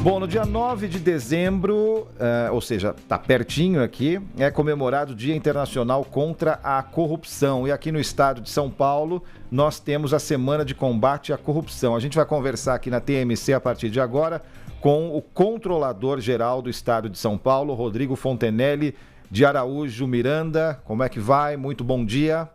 Bom, no dia 9 de dezembro, ou seja, está pertinho aqui, é comemorado o Dia Internacional contra a Corrupção. E aqui no estado de São Paulo, nós temos a Semana de Combate à Corrupção. A gente vai conversar aqui na TMC a partir de agora com o Controlador-Geral do Estado de São Paulo, Rodrigo Fontenelle de Araújo Miranda. Como é que vai? Muito bom dia.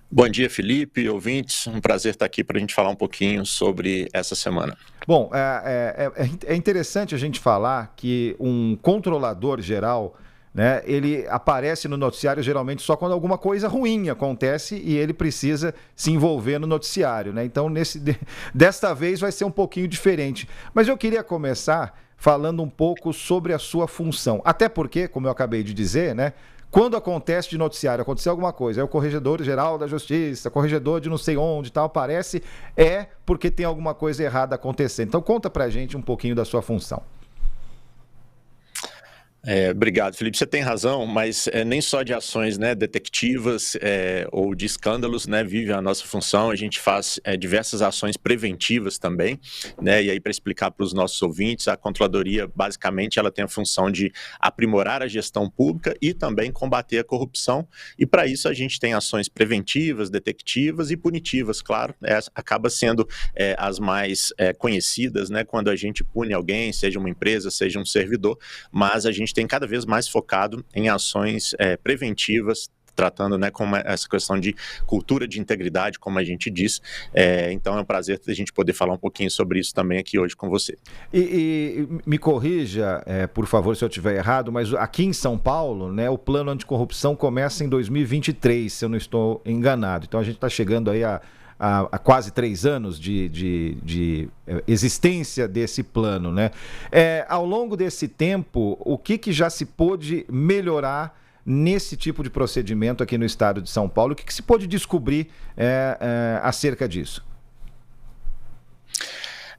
Bom dia, Felipe, ouvintes. Um prazer estar aqui para a gente falar um pouquinho sobre essa semana. Bom, é interessante a gente falar que um controlador geral, né, ele aparece no noticiário geralmente só quando alguma coisa ruim acontece e ele precisa se envolver no noticiário, né? Então, desta vez vai ser um pouquinho diferente. Mas eu queria começar falando um pouco sobre a sua função. Até porque, como eu acabei de dizer, né? Quando acontece de noticiário, acontecer alguma coisa, é o Corregedor-Geral da Justiça, corregedor de não sei onde e tal, aparece, é porque tem alguma coisa errada acontecendo. Então conta pra gente um pouquinho da sua função. Obrigado, Felipe. Você tem razão, mas nem só de ações, né, detectivas ou de escândalos, né, vive a nossa função. A gente faz diversas ações preventivas também, né, e aí para explicar para os nossos ouvintes, a Controladoria, basicamente, ela tem a função de aprimorar a gestão pública e também combater a corrupção, e para isso a gente tem ações preventivas, detectivas e punitivas, claro, acaba sendo as mais conhecidas, né, quando a gente pune alguém, seja uma empresa, seja um servidor, mas a gente tem cada vez mais focado em ações preventivas, tratando, né, com essa questão de cultura de integridade, como a gente diz. Então é um prazer a gente poder falar um pouquinho sobre isso também aqui hoje com você. E me corrija, por favor, se eu estiver errado, mas aqui em São Paulo, né, o plano anticorrupção começa em 2023, se eu não estou enganado. Então a gente está chegando aí há quase 3 anos de existência desse plano, né? Ao longo desse tempo, o que já se pôde melhorar nesse tipo de procedimento aqui no estado de São Paulo? O que se pôde descobrir acerca disso?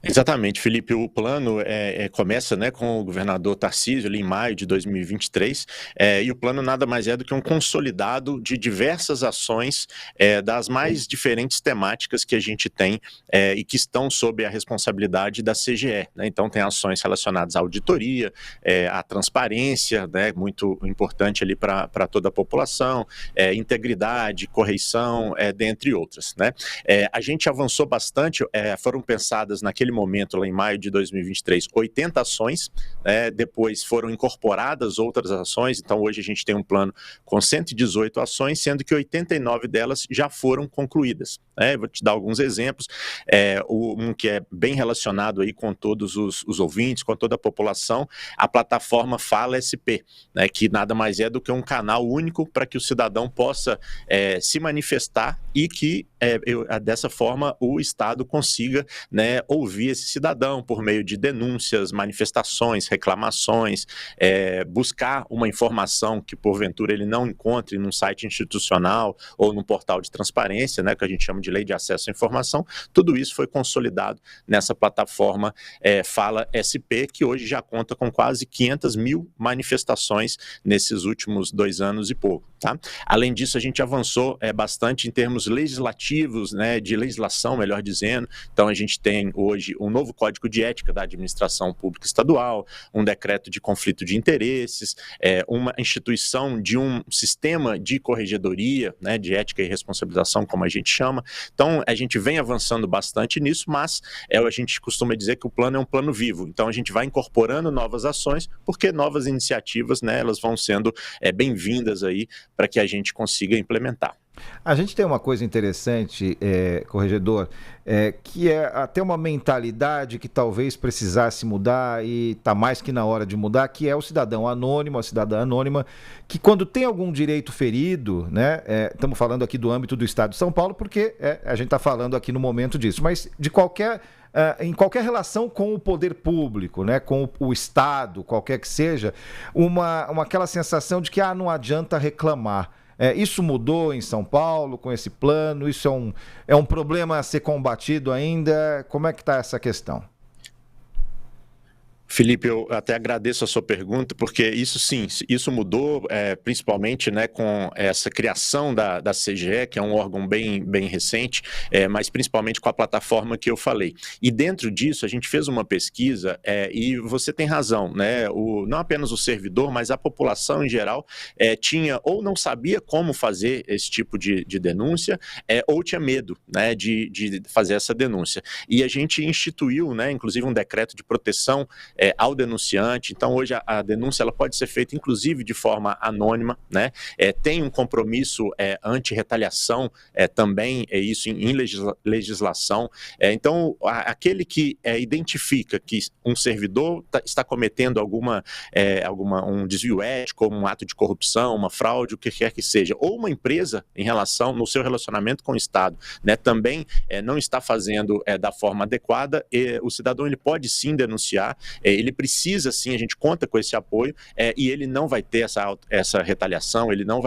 Exatamente, Felipe. O plano começa, né, com o governador Tarcísio ali em maio de 2023, e o plano nada mais é do que um consolidado de diversas ações das mais diferentes temáticas que a gente tem e que estão sob a responsabilidade da CGE, né? Então tem ações relacionadas à auditoria, à transparência, né, muito importante ali para toda a população, integridade, correição, dentre outras, né? A gente avançou bastante, foram pensadas naquele momento, lá em maio de 2023, 80 ações, depois foram incorporadas outras ações, então hoje a gente tem um plano com 118 ações, sendo que 89 delas já foram concluídas. Vou te dar alguns exemplos, um que é bem relacionado aí com todos os ouvintes, com toda a população, a plataforma Fala SP, né, que nada mais é do que um canal único para que o cidadão possa se manifestar e que dessa forma o Estado consiga, né, ouvir esse cidadão por meio de denúncias, manifestações, reclamações, buscar uma informação que porventura ele não encontre num site institucional ou num portal de transparência, né, que a gente chama de Lei de Acesso à Informação. Tudo isso foi consolidado nessa plataforma Fala SP, que hoje já conta com quase 500 mil manifestações nesses últimos 2 anos e pouco. Tá? Além disso, a gente avançou bastante em termos legislativos, né, de legislação, melhor dizendo. Então, a gente tem hoje um novo Código de Ética da Administração Pública Estadual, um decreto de conflito de interesses, uma instituição de um sistema de corregedoria, né, de ética e responsabilização, como a gente chama. Então, a gente vem avançando bastante nisso, mas a gente costuma dizer que o plano é um plano vivo. Então, a gente vai incorporando novas ações, porque novas iniciativas, né, elas vão sendo bem-vindas aí para que a gente consiga implementar. A gente tem uma coisa interessante, corregedor, que é até uma mentalidade que talvez precisasse mudar e está mais que na hora de mudar, que é o cidadão anônimo, a cidadã anônima, que quando tem algum direito ferido, né, estamos falando aqui do âmbito do Estado de São Paulo, porque a gente está falando aqui no momento disso, mas de em qualquer relação com o poder público, né, com o Estado, qualquer que seja, aquela sensação de que não adianta reclamar. Isso mudou em São Paulo com esse plano? Isso é um problema a ser combatido ainda? Como é que está essa questão? Felipe, eu até agradeço a sua pergunta, porque isso sim, isso mudou, principalmente, né, com essa criação da CGE, que é um órgão bem recente, mas principalmente com a plataforma que eu falei. E dentro disso, a gente fez uma pesquisa, e você tem razão, né, não apenas o servidor, mas a população em geral tinha ou não sabia como fazer esse tipo de denúncia, ou tinha medo, né, de fazer essa denúncia. E a gente instituiu, né, inclusive um decreto de proteção ao denunciante. Então, hoje a denúncia ela pode ser feita, inclusive, de forma anônima, né? Tem um compromisso anti-retaliação também, isso em legislação. Então, aquele que identifica que um servidor está cometendo um desvio ético, um ato de corrupção, uma fraude, o que quer que seja, ou uma empresa no seu relacionamento com o Estado, né, também não está fazendo da forma adequada, o cidadão ele pode sim denunciar, ele precisa sim, a gente conta com esse apoio, e ele não vai ter essa retaliação, ele não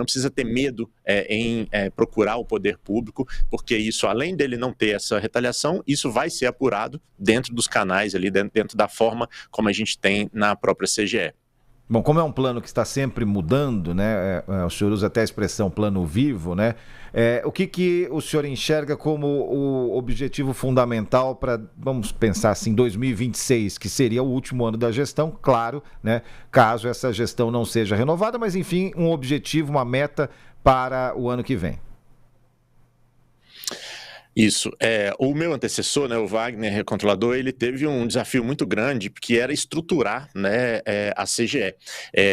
precisa ter medo em procurar o poder público, porque isso, além dele não ter essa retaliação, isso vai ser apurado dentro dos canais ali, dentro da forma como a gente tem na própria CGE. Bom, como é um plano que está sempre mudando, né? O senhor usa até a expressão plano vivo, né? O que o senhor enxerga como o objetivo fundamental para, vamos pensar assim, 2026, que seria o último ano da gestão, claro, né? Caso essa gestão não seja renovada, mas enfim, um objetivo, uma meta para o ano que vem. Isso. O meu antecessor, né, o Wagner, controlador, ele teve um desafio muito grande, que era estruturar, né, a CGE.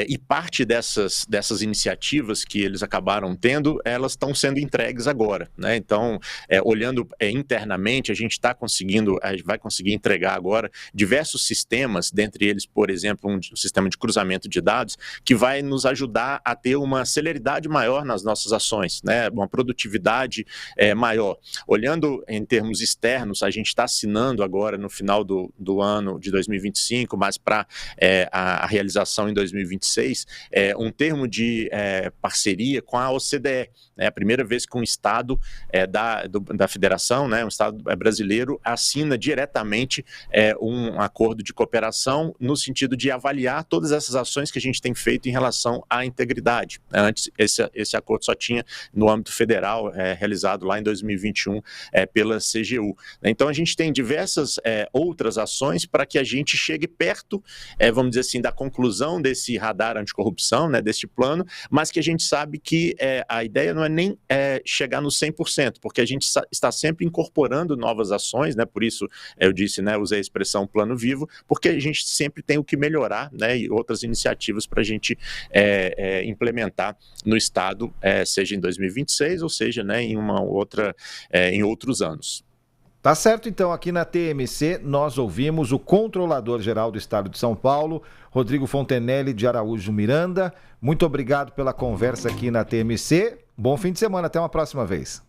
E parte dessas iniciativas que eles acabaram tendo, elas estão sendo entregues agora, né? Então, olhando internamente, a gente vai conseguir entregar agora diversos sistemas, dentre eles, por exemplo, um sistema de cruzamento de dados, que vai nos ajudar a ter uma celeridade maior nas nossas ações, né? Uma produtividade maior. Olhando em termos externos, a gente está assinando agora no final do ano de 2025, mas para a realização em 2026, um termo de parceria com a OCDE. É a primeira vez que um Estado da Federação, né, um Estado brasileiro, assina diretamente um acordo de cooperação no sentido de avaliar todas essas ações que a gente tem feito em relação à integridade. Antes, esse acordo só tinha no âmbito federal, realizado lá em 2021, pela CGU. Então, a gente tem diversas outras ações para que a gente chegue perto, vamos dizer assim, da conclusão desse radar anticorrupção, né, deste plano, mas que a gente sabe que a ideia não é nem chegar no 100%, porque a gente está sempre incorporando novas ações, né, por isso eu disse, né, usei a expressão plano vivo, porque a gente sempre tem o que melhorar, né, e outras iniciativas para a gente implementar no Estado, seja em 2026, ou seja, né, em outros anos. Tá certo, então, aqui na TMC nós ouvimos o Controlador-Geral do Estado de São Paulo, Rodrigo Fontenelle de Araújo Miranda. Muito obrigado pela conversa aqui na TMC. Bom fim de semana, até uma próxima vez.